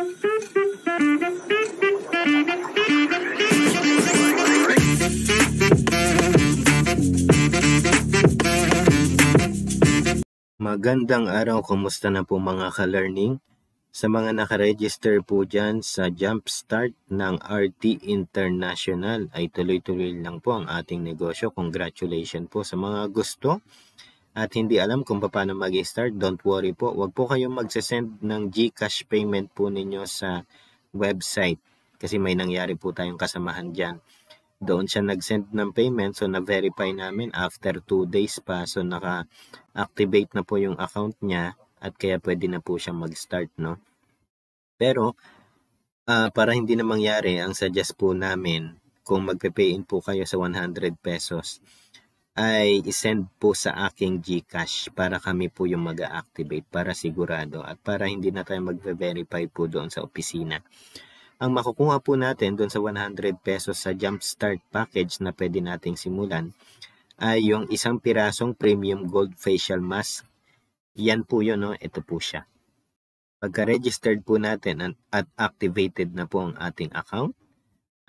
Magandang araw, kumusta na po mga ka-learning? Sa mga nakaregister po dyan sa Jumpstart ng RT International ay tuloy-tuloy lang po ang ating negosyo. Congratulations po sa mga gusto at hindi alam kung paano mag-start. Don't worry po, wag po kayong magsasend ng GCash payment po ninyo sa website kasi may nangyari po tayong kasamahan dyan. Doon siya nag-send ng payment, so na-verify namin after 2 days pa, so naka-activate na po yung account niya at kaya pwede na po siya mag-start, no? Pero para hindi na mangyari, ang suggest po namin kung magpe-pay in po kayo sa 100 pesos ay isend po sa aking GCash para kami po yung mag-activate para sigurado at para hindi na tayo mag-verify po doon sa opisina. Ang makukuha po natin doon sa 100 pesos sa Jumpstart package na pwede nating simulan ay yung isang pirasong premium gold facial mask. Yan po yun, no? Ito po siya. Pagka-registered po natin at activated na po ang ating account,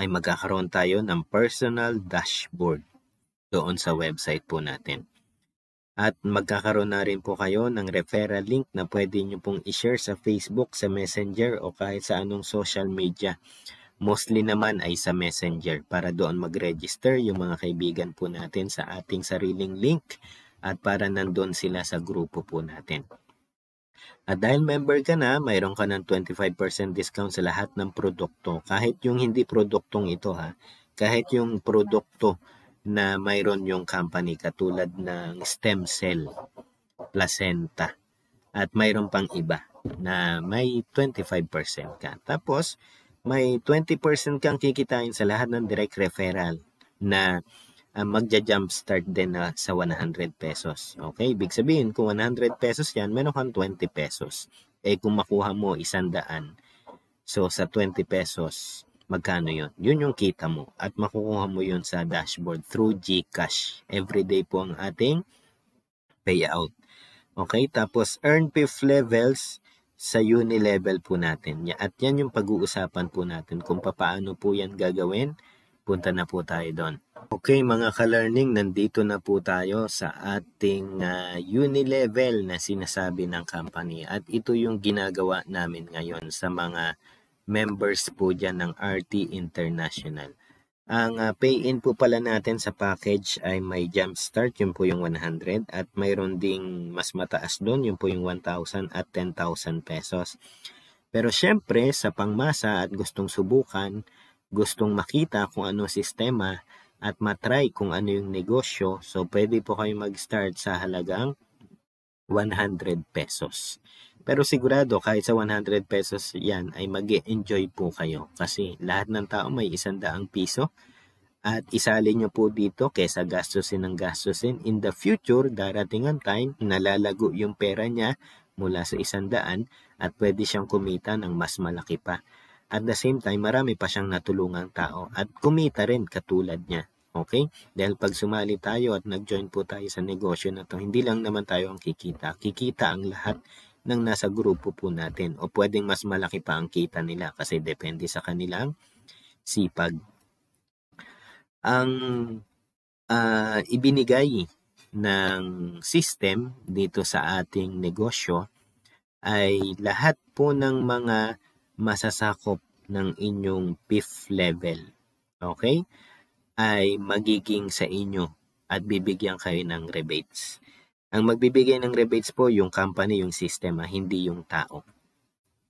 ay magkakaroon tayo ng personal dashboard doon sa website po natin. At magkakaroon na rin po kayo ng referral link na pwede nyo pong i-share sa Facebook, sa Messenger o kahit sa anong social media. Mostly naman ay sa Messenger para doon mag-register yung mga kaibigan po natin sa ating sariling link at para nandun sila sa grupo po natin. At dahil member ka na, mayroon ka ng 25% discount sa lahat ng produkto. Kahit yung hindi produktong ito kahit yung produkto na mayroon yung company katulad ng stem cell, placenta, at mayroon pang iba na may 25% ka. Tapos, may 20% kang kikitain sa lahat ng direct referral na magja-jumpstart din na sa 100 pesos. Okay? Ibig sabihin, kung 100 pesos yan, meron kang 20 pesos. Kung makuha mo 100, so sa 20 pesos, magkano yun? Yun yung kita mo at makukuha mo yun sa dashboard through GCash. Everyday po ang ating payout. Okay? Tapos earn PIF levels sa uni level po natin. At yan yung pag-uusapan po natin kung paano po yan gagawin. Punta na po tayo doon. Okay mga ka-learning, nandito na po tayo sa ating uni level na sinasabi ng company. At ito yung ginagawa namin ngayon sa mga members po dyan ng RT International. Ang pay-in po pala natin sa package ay may Jumpstart, yun po yung 100 at mayroon ding mas mataas doon, yun po yung 1,000 at 10,000 pesos. Pero syempre sa pangmasa at gustong subukan, gustong makita kung ano sistema at matry kung ano yung negosyo, so pwede po kayo mag-start sa halagang 100 pesos. Pero sigurado kahit sa 100 pesos yan ay mag-enjoy po kayo kasi lahat ng tao may 100 piso at isalin nyo po dito kesa gastusin ng gastusin. In the future, darating ang time, nalalago yung pera niya mula sa 100 at pwede siyang kumita ng mas malaki pa. At the same time, marami pa siyang natulungang tao at kumita rin katulad niya. Okay? Dahil pag sumali tayo at nag-join po tayo sa negosyo na to, hindi lang naman tayo ang kikita. Kikita ang lahat ng nasa grupo po natin o pwedeng mas malaki pa ang kita nila kasi depende sa kanilang sipag. Ang ibinigay ng system dito sa ating negosyo ay lahat po ng mga masasakop ng inyong PIF level, okay, ay magiging sa inyo at bibigyan kayo ng rebates. Ang magbibigay ng rebates po yung company, yung sistema, hindi yung tao.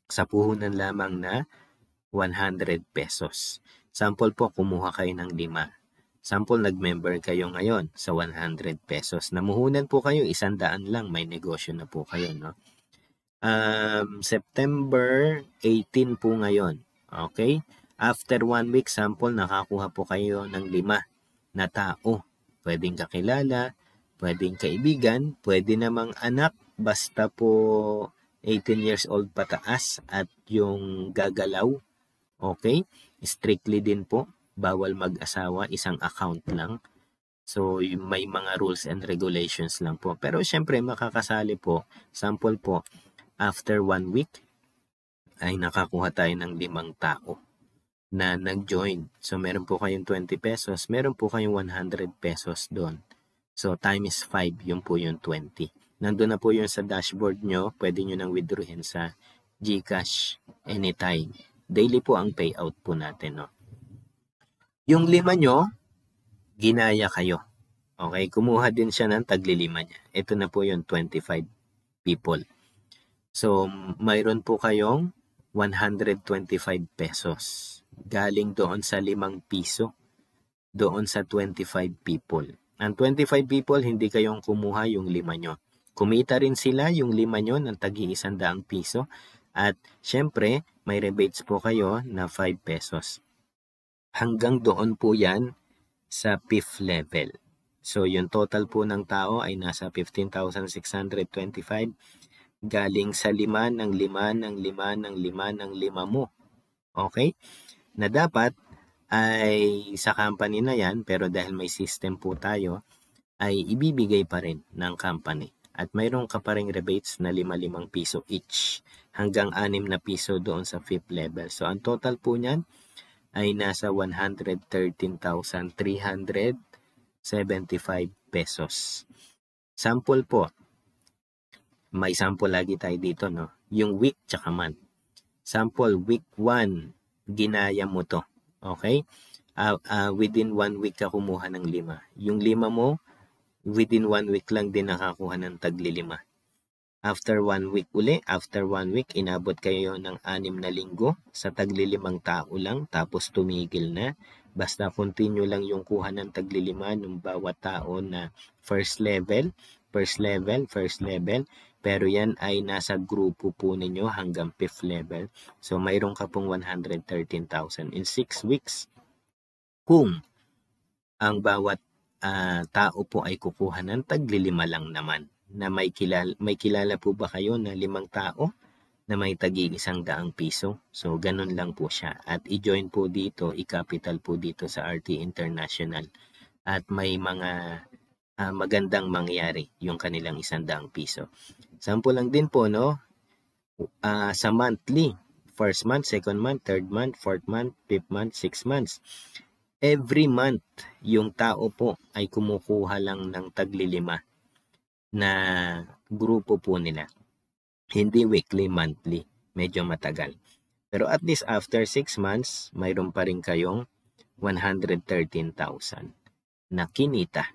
Sa puhunan lamang na 100 pesos. Sample po, kumuha kayo ng 5. Sample, nag-member kayo ngayon sa 100 pesos. Namuhunan po kayo, 100 lang, may negosyo na po kayo, no? September 18 po ngayon. Okay? After 1 week, sample, nakakuha po kayo ng 5 na tao. Pwedeng kakilala, pwedeng kaibigan, pwede namang anak, basta po 18 years old pataas at yung gagalaw. Okay? Strictly din po, bawal mag-asawa, isang account lang. So, may mga rules and regulations lang po. Pero syempre, makakasali po, sample po, after 1 week, ay nakakuha tayo ng 5 tao na nag-join. So, meron po kayong 20 pesos, meron po kayong 100 pesos doon. So, times 5, yun po yung 20. Nandun na po yun sa dashboard nyo, pwede nyo nang withdrawin sa GCash anytime. Daily po ang payout po natin, no? Yung 5 nyo, ginaya kayo. Okay, kumuha din siya ng tagli-5 niya. Ito na po yung 25 people. So, mayroon po kayong 125 pesos galing doon sa 5 piso doon sa 25 people. Ang 25 people, hindi kayong kumuha yung 5 nyo. Kumita rin sila yung 5 nyo ng tagi-100 piso at syempre, may rebates po kayo na 5 pesos. Hanggang doon po yan sa 5th level. So, yung total po ng tao ay nasa 15,625 galing sa 5 ng 5 ng 5 ng 5 ng 5 mo. Okay? Na dapat ay sa company na yan, pero dahil may system po tayo, ay ibibigay pa rin ng company. At mayroon ka pa ring rebates na 5 piso each hanggang 6 na piso doon sa 5th level. So, ang total po niyan ay nasa 113,375 pesos. Sample po. May sample lagi tayo dito, no? Yung week tsaka month. Sample, week 1, ginaya mo to. Okay? Within 1 week ka kumuha ng 5. Yung 5 mo, within 1 week lang din nakakuha ng tagli-5. After 1 week uli, after 1 week, inabot kayo ng 6 na linggo sa tagli-5 tao lang, tapos tumigil na. Basta continue lang yung kuha ng tagli-5 ng bawat tao na first level, pero yan ay nasa grupo po ninyo hanggang 5th level. So, mayroon ka pong 113,000 in 6 weeks. Kung ang bawat tao po ay kukuha ng tagli-5 lang naman, na may kilala po ba kayo na 5 tao na may tagi-100 piso? So, ganun lang po siya. At i-join po dito, i-capital po dito sa RT International. At may mga magandang mangyari yung kanilang 100 piso. Sample lang din po, no? Sa monthly, first month, second month, third month, fourth month, fifth month, 6 months. Every month, yung tao po ay kumukuha lang ng tagli-5 na grupo po nila. Hindi weekly, monthly. Medyo matagal. Pero at least after 6 months, mayroon pa rin kayong 113,000 na kinita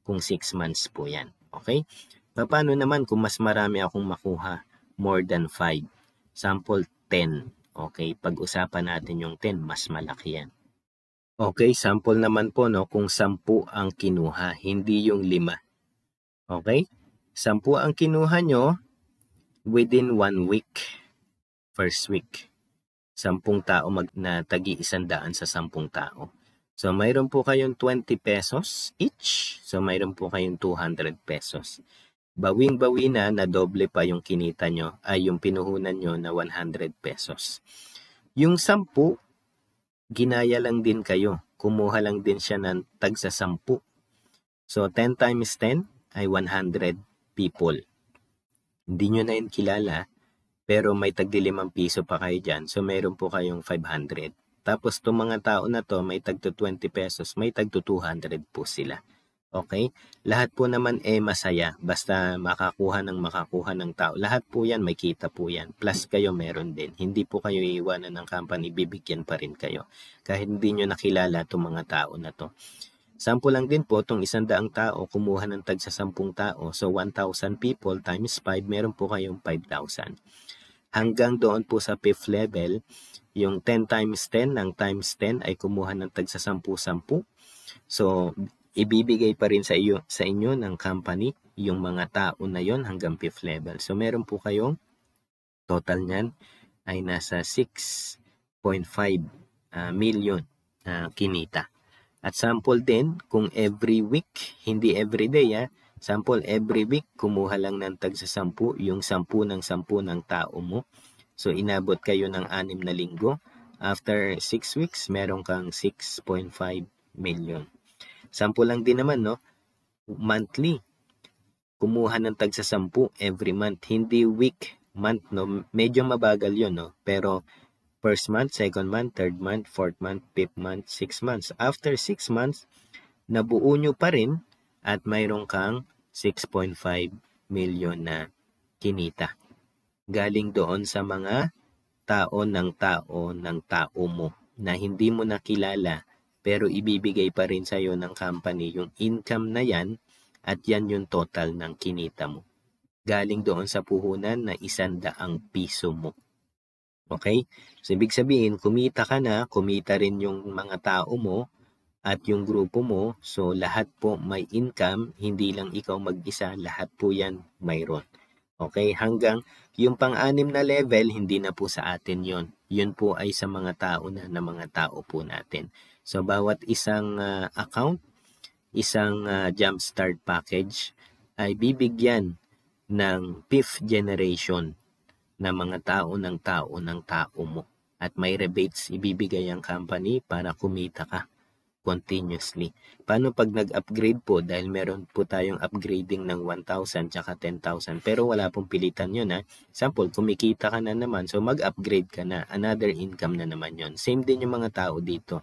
kung 6 months po yan. Okay? Paano naman kung mas marami akong makuha? More than 5. Sample 10. Okay? Pag-usapan natin yung 10, mas malaki yan. Okay, sample naman po, no, kung 10 ang kinuha, hindi yung 5. Okay? 10 ang kinuha nyo within 1 week. First week. 10 tao na tagi-100 sa 10 tao. So, mayroon po kayong 20 pesos each. So, mayroon po kayong 200 pesos. Bawing-bawi na doble pa yung kinita nyo, ay yung pinuhunan nyo na 100 pesos. Yung 10, ginaya lang din kayo. Kumuha lang din siya ng tagsa 10. So, 10 times 10 ay 100 people. Hindi nyo na yun kilala, pero may tagli-5 piso pa kayo dyan. So, meron po kayong 500. Tapos, itong mga tao na to, may tagto 20 pesos, may tagto 200 po sila. Okay? Lahat po naman masaya. Basta makakuha ng tao. Lahat po yan, may kita po yan. Plus kayo meron din. Hindi po kayo iiwanan ng company, bibigyan pa rin kayo. Kahit hindi nyo nakilala itong mga tao na to. Sample lang din po, itong 100 tao, kumuha ng tag sa 10 tao. So, 1,000 people times 5, meron po kayong 5,000. Hanggang doon po sa 5th level, yung 10 times 10 ng times 10 ay kumuha ng tag sa 10-10. So, ibibigay pa rin sa inyo ng company yung mga tao na yon hanggang 5th level. So, meron po kayong total niyan ay nasa 6.5 million kinita. At sample din, kung every week, hindi every day, sample every week, kumuha lang ng tag sa 10, yung 10 ng 10 ng tao mo. So, inabot kayo ng 6 na linggo. After 6 weeks, meron kang 6.5 million. Sample lang din naman, no? Monthly. Kumuha ng tag sa 10 every month. Hindi week. month, no? Medyo mabagal yun, no? Pero first month, second month, third month, fourth month, fifth month, 6 months. After 6 months, nabuo nyo pa rin at mayroon kang 6.5 million na kinita. Galing doon sa mga tao ng tao mo na hindi mo nakilala pero ibibigay pa rin sa'yo ng company yung income na yan at yan yung total ng kinita mo. Galing doon sa puhunan na 100 piso mo. Okay? So, ibig sabihin, kumita ka na, kumita rin yung mga tao mo at yung grupo mo. So, lahat po may income, hindi lang ikaw mag-isa, lahat po yan mayroon. Okay? Hanggang yung pang-anim na level, hindi na po sa atin yon. Yun po ay sa mga tao na mga tao po natin. So, bawat isang account, isang jumpstart package ay bibigyan ng 5th generation na mga tao ng tao mo. At may rebates ibibigay ang company para kumita ka continuously. Paano pag nag-upgrade po? Dahil meron po tayong upgrading ng 1,000 tsaka 10,000 pero wala pong pilitan yun ha. Sample, kumikita ka na naman so mag-upgrade ka na. Another income na naman yun. Same din yung mga tao dito.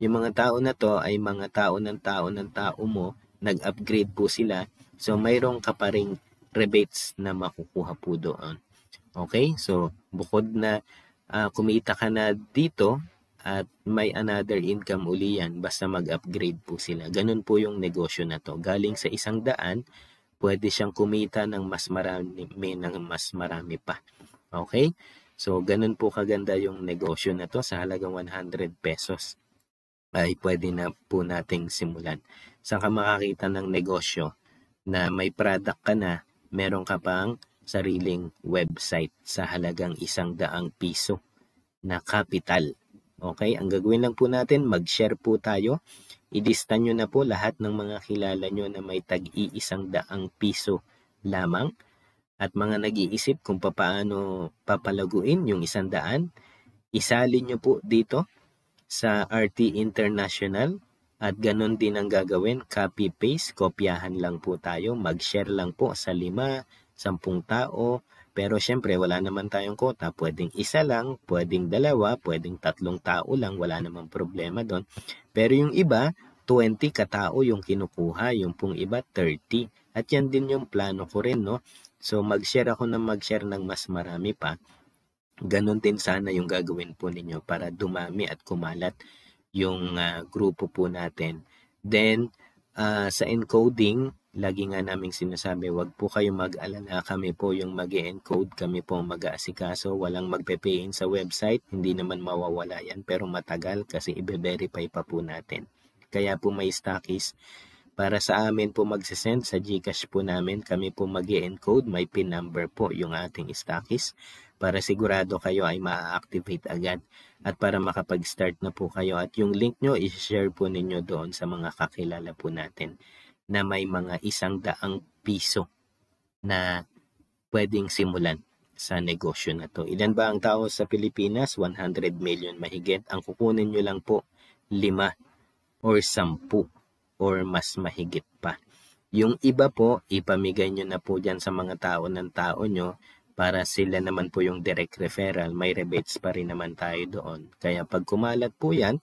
Yung mga tao na to ay mga tao ng tao mo. Nag-upgrade po sila. So mayroon ka pa ring rebates na makukuha po doon. Okay? So bukod na kumita ka na dito at may another income uli yan basta mag-upgrade po sila. Ganun po yung negosyo na to. Galing sa 100, pwede siyang kumita ng mas marami pa. Okay? So ganun po kaganda yung negosyo na to sa halagang 100 pesos. Ay pwede na po nating simulan. Saan ka makakita ng negosyo na may product ka na, meron ka pang sariling website sa halagang 100 piso na capital. Okay, ang gagawin lang po natin, mag-share po tayo. Ilista nyo na po lahat ng mga kilala nyo na may tag-100 piso lamang at mga nag-iisip kung paano papalaguin yung 100. Isalin nyo po dito sa RT International at ganun din ang gagawin, copy-paste, kopyahan lang po tayo, mag-share lang po sa 5, 10 tao, pero syempre wala naman tayong quota, pwedeng 1 lang, pwedeng 2, pwedeng 3 tao lang, wala namang problema doon. Pero yung iba, 20 katao yung kinukuha, yung pong iba 30. At yan din yung plano ko rin, no? So mag-share ako ng mag-share ng mas marami pa. Ganon din sana yung gagawin po ninyo para dumami at kumalat yung grupo po natin. Then, sa encoding, lagi nga naming sinasabi, wag po kayo mag-alala, kami po yung mag-encode, kami po mag-aasikaso, walang magpe-pay-in sa website, hindi naman mawawala yan, pero matagal kasi i-verify pa po natin. Kaya po may stockies, para sa amin po magsisend sa GCash po namin, kami po mag-encode, may PIN number po yung ating stockies, para sigurado kayo ay ma-activate agad at para makapag-start na po kayo at yung link nyo i-share po ninyo doon sa mga kakilala po natin na may mga 100 piso na pwedeng simulan sa negosyo na to. Ilan ba ang tao sa Pilipinas? 100 million mahigit. Ang kukunin nyo lang po 5 or 10 or mas mahigit pa. Yung iba po, ipamigay nyo na po dyan sa mga tao ng tao nyo para sila naman po yung direct referral, may rebates pa rin naman tayo doon. Kaya pag kumalat po yan,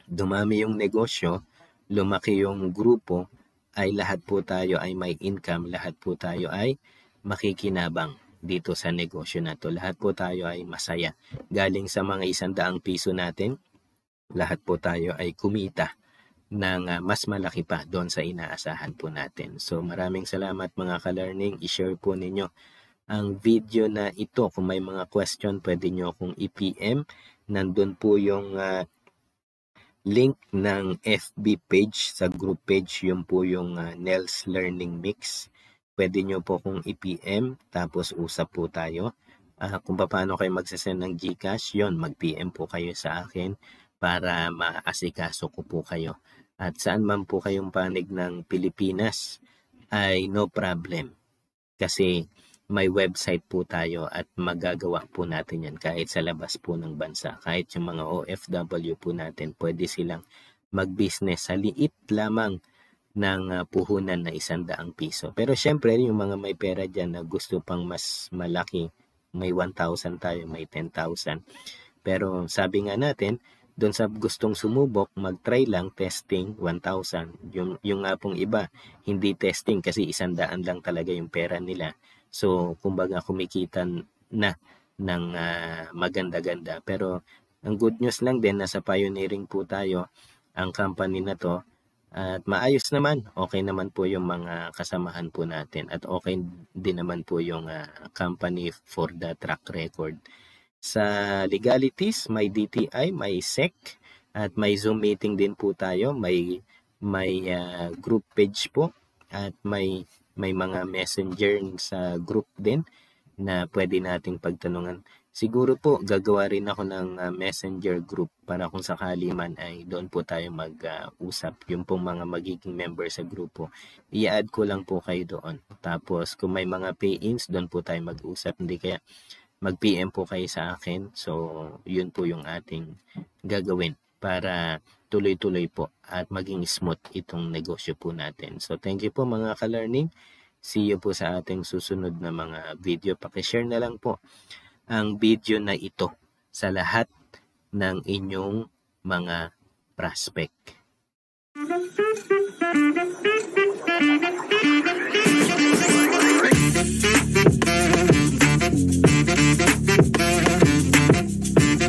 dumami yung negosyo, lumaki yung grupo, ay lahat po tayo ay may income, lahat po tayo ay makikinabang dito sa negosyo na to. Lahat po tayo ay masaya. Galing sa mga 100 piso natin, lahat po tayo ay kumita ng mas malaki pa doon sa inaasahan po natin. So maraming salamat mga ka-learning, i-share po ninyo ang video na ito. Kung may mga question, pwede nyo akong i-PM. Nandun po yung link ng FB page, sa group page, yun po yung Nels Learning Mix. Pwede nyo po akong i-PM, tapos usap po tayo. Kung paano kayo magsasend ng GCash, yun, mag-PM po kayo sa akin para maasikaso ko po kayo. At saan man po kayong panig ng Pilipinas, ay no problem. Kasi may website po tayo at magagawa po natin yan kahit sa labas po ng bansa. Kahit yung mga OFW po natin, pwede silang mag-business sa liit lamang ng puhunan na 100 piso. Pero syempre, yung mga may pera dyan na gusto pang mas malaki, may 1,000 tayo, may 10,000. Pero sabi nga natin, doon sa gustong sumubok, mag-try lang, testing, 1,000. Yung nga pong iba, hindi testing kasi 100 lang talaga yung pera nila. So, kumbaga kumikita na ng maganda-ganda. Pero, ang good news lang din, nasa pioneering po tayo, ang company na to, at maayos naman, okay naman po yung mga kasamahan po natin at okay din naman po yung company for the track record. Sa legalities, may DTI, may SEC, at may Zoom meeting din po tayo, may group page po, at may mga messenger sa group din na pwede nating pagtanungan. Siguro po, gagawa rin ako ng messenger group para kung sakali man ay doon po tayo mag-usap. Yung pong mga magiging member sa grupo, i-add ko lang po kayo doon. Tapos, kung may mga pay-ins, doon po tayo mag-usap. Hindi kaya mag-PM po kayo sa akin. So, yun po yung ating gagawin para tuloy-tuloy po at maging smooth itong negosyo po natin. So, thank you po mga ka-learning. See you po sa ating susunod na mga video. Pakishare na lang po ang video na ito sa lahat ng inyong mga prospect.